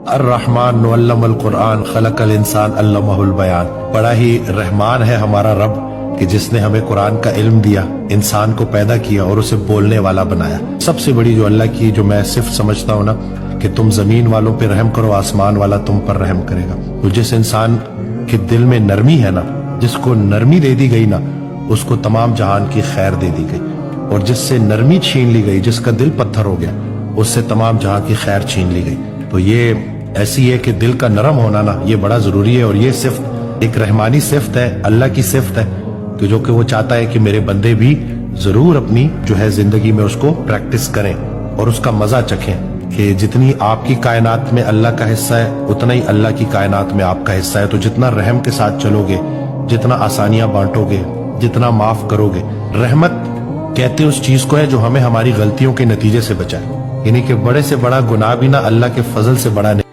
الرحمن علم القرآن خلق الانسان علمہ البیان، بڑا ہی رحمان ہے ہمارا رب کہ جس نے ہمیں قرآن کا علم دیا، انسان کو پیدا کیا اور اسے بولنے والا بنایا۔ سب سے بڑی جو اللہ کی جو میں صفت سمجھتا ہوں نا کہ تم زمین والوں پہ رحم کرو، آسمان والا تم پر رحم کرے گا۔ تو جس انسان کے دل میں نرمی ہے نا، جس کو نرمی دے دی گئی نا، اس کو تمام جہان کی خیر دے دی گئی، اور جس سے نرمی چھین لی گئی، جس کا دل پتھر ہو گیا، اس سے تمام جہاں کی خیر چھین لی گئی۔ تو یہ ایسی ہے کہ دل کا نرم ہونا نا یہ بڑا ضروری ہے، اور یہ صفت ایک رحمانی صفت ہے، اللہ کی صفت ہے کہ جو کہ وہ چاہتا ہے کہ میرے بندے بھی ضرور اپنی جو ہے زندگی میں اس کو پریکٹس کریں اور اس کا مزہ چکھیں کہ جتنی آپ کی کائنات میں اللہ کا حصہ ہے اتنا ہی اللہ کی کائنات میں آپ کا حصہ ہے۔ تو جتنا رحم کے ساتھ چلو گے، جتنا آسانیاں بانٹو گے، جتنا معاف کرو گے، رحمت کہتے اس چیز کو ہے جو ہمیں ہماری غلطیوں کے نتیجے سے بچائے، یعنی کہ بڑے سے بڑا گناہ بھی نہ اللہ کے فضل سے بڑا نہیں۔